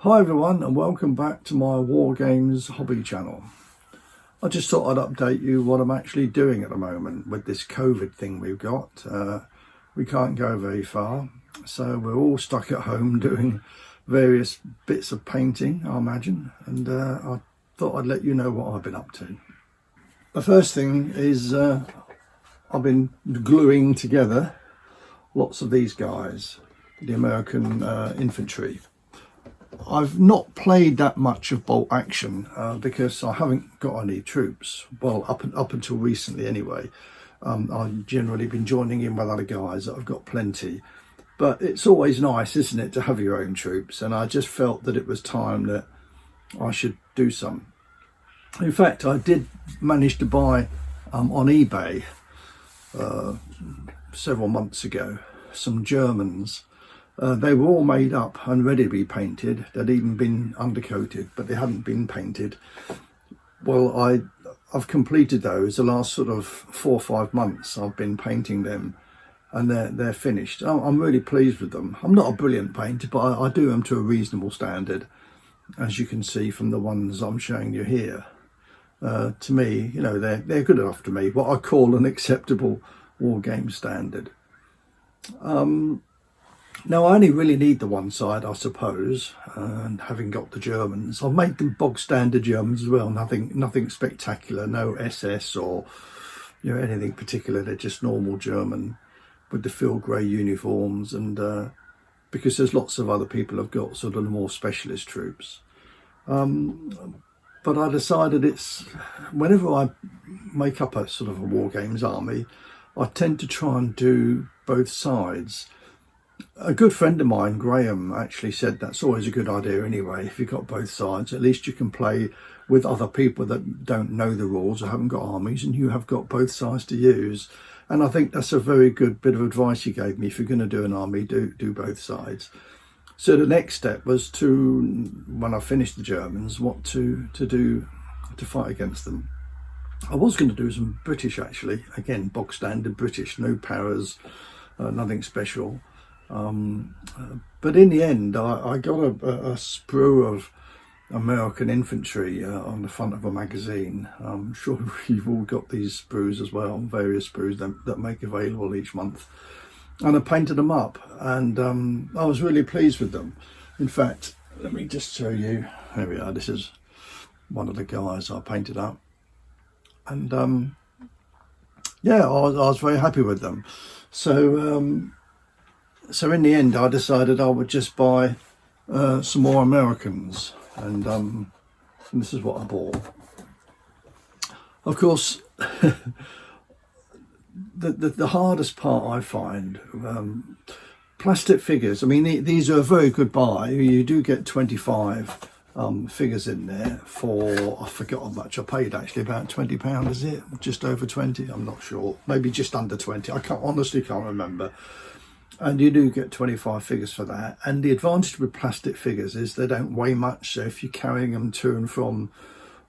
Hi everyone, and welcome back to my Wargames Hobby channel. I just thought I'd update you what I'm actually doing at the moment with this COVID thing we've got. We can't go very far, so we're all stuck at home doing various bits of painting, I imagine, and I thought I'd let you know what I've been up to. The first thing is I've been gluing together lots of these guys, the American Infantry. I've not played that much of bolt action because I haven't got any troops. Well, up until recently anyway. I've generally been joining in with other guys that have got plenty. But it's always nice, isn't it, to have your own troops? And I just felt that it was time that I should do some. In fact, I did manage to buy on eBay several months ago some Germans. They were all made up and ready to be painted. They'd even been undercoated, but they hadn't been painted. Well, I've completed those. The last sort of 4 or 5 months I've been painting them, and they're finished. I'm really pleased with them. I'm not a brilliant painter, but I do them to a reasonable standard, as you can see from the ones I'm showing you here. To me, you know, they're good enough to me, what I call an acceptable wargame standard. Now, I only really need the one side, I suppose, and having got the Germans, I've made them bog standard Germans as well. Nothing spectacular, no SS or anything particular. They're just normal German with the field grey uniforms, and because there's lots of other people have got sort of more specialist troops. But I decided whenever I make up a sort of a war games army, I tend to try and do both sides. A good friend of mine, Graham, actually said that's always a good idea anyway. If you've got both sides, at least you can play with other people that don't know the rules or haven't got armies, and you have got both sides to use. And I think that's a very good bit of advice he gave me. If you're going to do an army, do both sides. So the next step was when I finished the Germans, what to do to fight against them. I was going to do some British, actually. Again, bog standard British, no paras, nothing special. But in the end, I got a sprue of American infantry on the front of a magazine. I'm sure you've all got these sprues as well, various sprues that make available each month. And I painted them up, and I was really pleased with them. In fact, let me just show you. Here we are. This is one of the guys I painted up. And yeah, I was very happy with them. So in the end, I decided I would just buy some more Americans, and this is what I bought. Of course, the hardest part I find, plastic figures. I mean, these are a very good buy. You do get 25 figures in there for, I forgot how much I paid actually, about £20, is it? Just over 20, I'm not sure. Maybe just under 20, honestly can't remember. And you do get 25 figures for that. And the advantage with plastic figures is they don't weigh much. So if you're carrying them to and from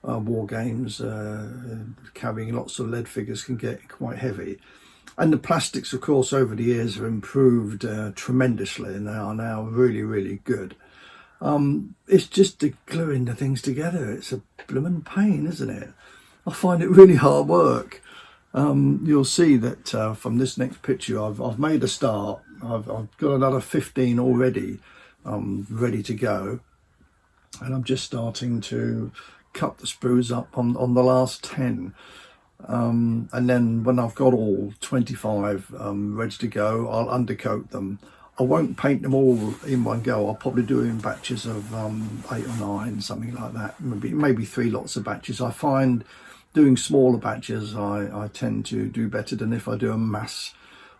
war games, carrying lots of lead figures can get quite heavy. And the plastics, of course, over the years have improved tremendously, and they are now really, really good. It's just the gluing the things together. It's a blooming pain, isn't it? I find it really hard work. You'll see that from this next picture, I've made a start. I've got another 15 already ready to go, and I'm just starting to cut the sprues up on the last 10, and then when I've got all 25 ready to go, I'll undercoat them. I won't paint them all in one go. I'll probably do it in batches of 8 or 9, something like that. Maybe 3 lots of batches. I find doing smaller batches, I tend to do better than if I do a mass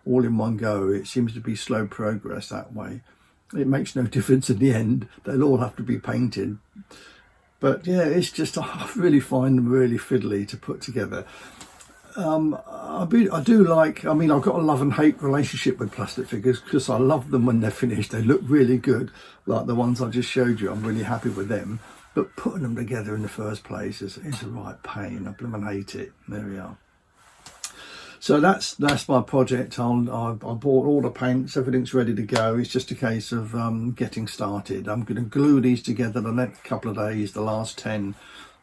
all in one go. It seems to be slow progress that way. It makes no difference in the end. They'll all have to be painted. But yeah, it's just, I really find them really fiddly to put together. I do like, I mean, I've got a love and hate relationship with plastic figures, because I love them when they're finished. They look really good, like the ones I just showed you. I'm really happy with them. But putting them together in the first place is a right pain. I blooming hate it. There we are. So that's my project. I bought all the paints, everything's ready to go. It's just a case of getting started. I'm going to glue these together the next couple of days, the last 10.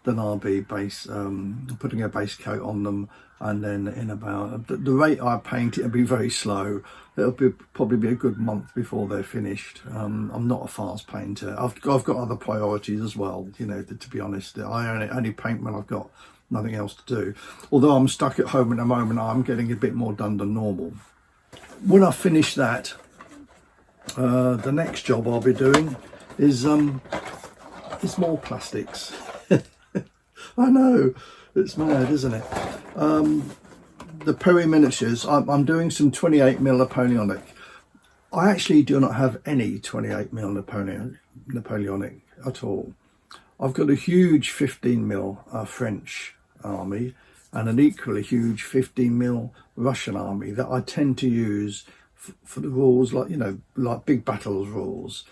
Then I'll be putting a base coat on them, and then in about the rate I paint, it'll be very slow. It'll probably be a good month before they're finished. I'm not a fast painter. I've got other priorities as well. You know, to be honest, I only paint when I've got nothing else to do. Although I'm stuck at home at the moment, I'm getting a bit more done than normal. When I finish that, the next job I'll be doing is more plastics. I know, it's mad, isn't it? The Perry miniatures, I'm doing some 28mm Napoleonic. I actually do not have any 28mm Napoleonic at all. I've got a huge 15mm French army and an equally huge 15mm Russian army that I tend to use for the rules, like, you know, like big battles rules.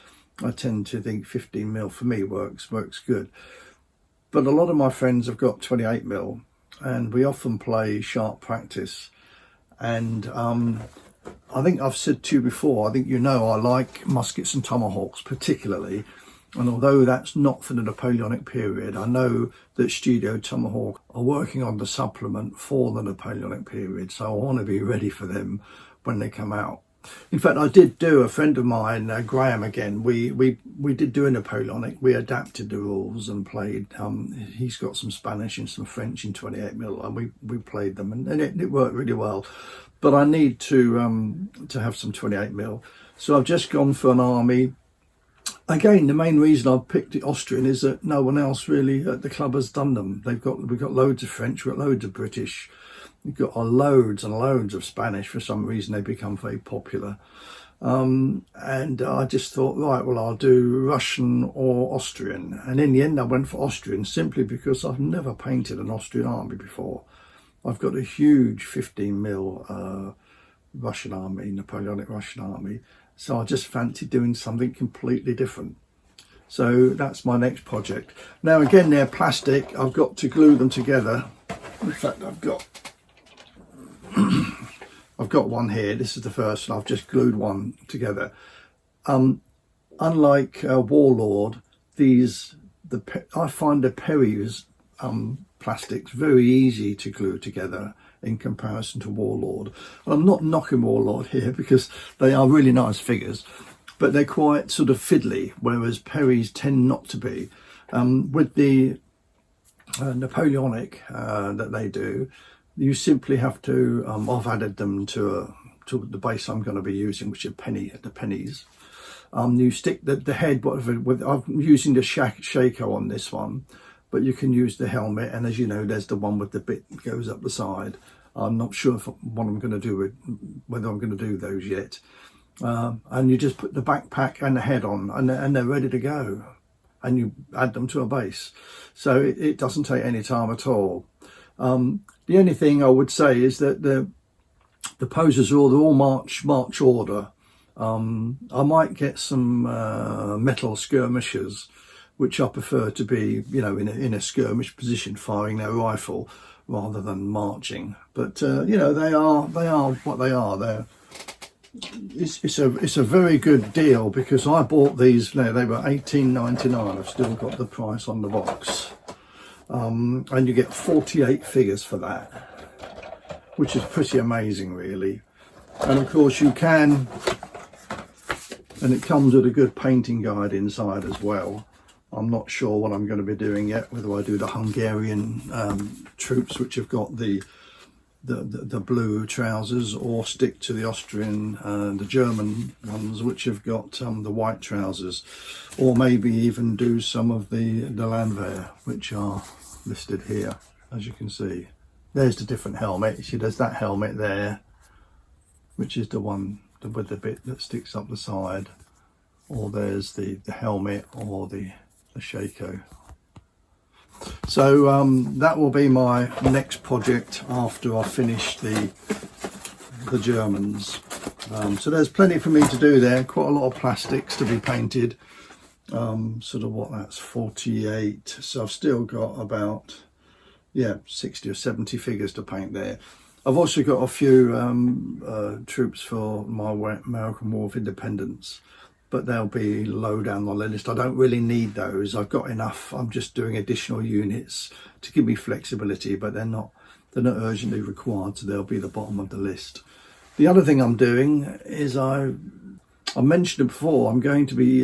I tend to think 15mm for me works good. But a lot of my friends have got 28mm, and we often play sharp practice. And I think I've said to you before, I think you know I like muskets and tomahawks particularly. And although that's not for the Napoleonic period, I know that Studio Tomahawk are working on the supplement for the Napoleonic period. So I want to be ready for them when they come out. In fact, I did do, a friend of mine, Graham again, we did do a Napoleonic. We adapted the rules and played, he's got some Spanish and some French in 28mm, and we played them, and it worked really well. But I need to have some 28mm. So I've just gone for an army. Again, the main reason I've picked the Austrian is that no one else really at the club has done them. We've got loads of French, we've got loads of British. We've got loads and loads of Spanish. For some reason, they become very popular. And I just thought, right, well, I'll do Russian or Austrian. And in the end, I went for Austrian simply because I've never painted an Austrian army before. I've got a huge 15mm Russian army, Napoleonic Russian army. So I just fancied doing something completely different. So that's my next project. Now, again, they're plastic. I've got to glue them together. In fact, I've got one here. This is the first, and I've just glued one together. Unlike Warlord, I find the Perries plastics very easy to glue together in comparison to Warlord. And I'm not knocking Warlord here because they are really nice figures, but they're quite sort of fiddly, whereas Perries tend not to be. With the Napoleonic that they do, you simply have to, I've added them to the base I'm going to be using, which are the pennies. You stick the head, I'm using the Shako on this one, but you can use the helmet, and as you know, there's the one with the bit that goes up the side. I'm not sure what I'm going to do whether I'm going to do those yet. And you just put the backpack and the head on, and they're ready to go. And you add them to a base. So it doesn't take any time at all. The only thing I would say is that the poses they're all march order. I might get some metal skirmishers, which I prefer to be, you know, in a skirmish position, firing their rifle rather than marching. But you know, they are what they are. It's a very good deal because I bought these. You know, they were $18.99. I've still got the price on the box, and you get 48 figures for that, which is pretty amazing, really. And of course, you can, and it comes with a good painting guide inside as well. I'm not sure what I'm going to be doing yet, whether I do the Hungarian troops, which have got the blue trousers, or stick to the Austrian and the German ones, which have got the white trousers, or maybe even do some of the Landwehr, which are listed here, as you can see. There's the different helmet. You see, there's that helmet there, which is the one with the bit that sticks up the side, or there's the helmet, or the Shako. So that will be my next project after I finish the Germans. So there's plenty for me to do there, quite a lot of plastics to be painted. Sort of what, that's 48, so I've still got about 60 or 70 figures to paint there. I've also got a few troops for my American War of Independence, but they'll be low down the list. I don't really need those. I've got enough. I'm just doing additional units to give me flexibility, but they're not urgently required, so they'll be the bottom of the list. The other thing I'm doing is I mentioned it before. I'm going to be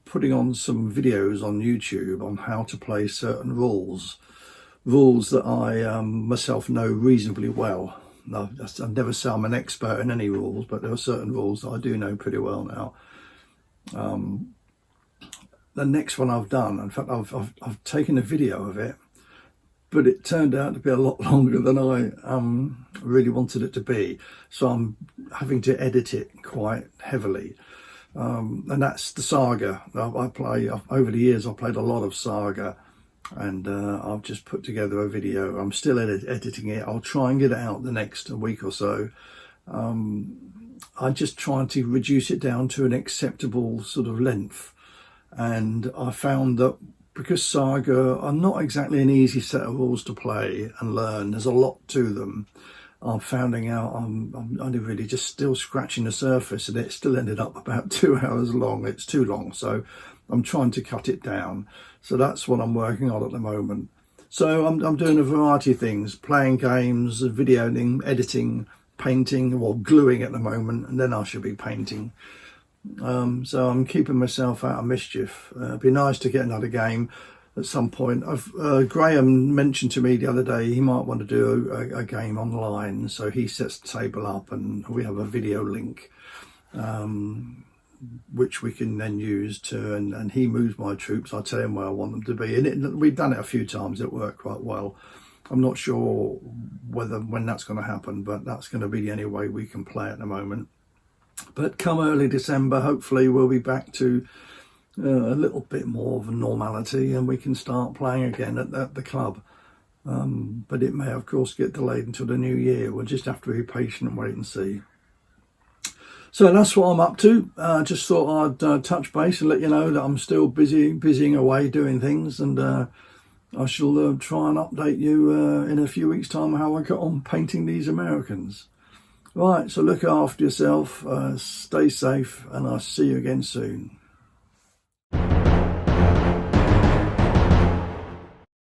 putting on some videos on YouTube on how to play certain rules that I myself know reasonably well. I'd never say I'm an expert in any rules, but there are certain rules that I do know pretty well now. The next one I've done, in fact, I've taken a video of it, but it turned out to be a lot longer than I really wanted it to be. So I'm having to edit it quite heavily. And that's the Saga. Over the years, I've played a lot of Saga, and I've just put together a video. I'm still editing it. I'll try and get it out the next week or so. I'm just trying to reduce it down to an acceptable sort of length. And I found that because Saga are not exactly an easy set of rules to play and learn, there's a lot to them. I'm finding out I'm only really just still scratching the surface, and it still ended up about 2 hours long. It's too long, so I'm trying to cut it down. So that's what I'm working on at the moment. So I'm doing a variety of things: playing games, videoing, editing, painting, or gluing at the moment, and then I should be painting. So I'm keeping myself out of mischief. It'd be nice to get another game at some point. Graham mentioned to me the other day he might want to do a game online, so he sets the table up and we have a video link which we can then use to, and he moves my troops. I tell him where I want them to be, and we've done it a few times. It worked quite well. I'm not sure when that's going to happen, but that's going to be the only way we can play at the moment. But come early December, hopefully we'll be back to a little bit more of a normality, and we can start playing again at the club. But it may, of course, get delayed until the new year. We'll just have to be patient and wait and see. So that's what I'm up to. Just thought I'd touch base and let you know that I'm still busying away doing things, and I shall try and update you in a few weeks' time how I got on painting these Americans. Right, so look after yourself, stay safe, and I'll see you again soon.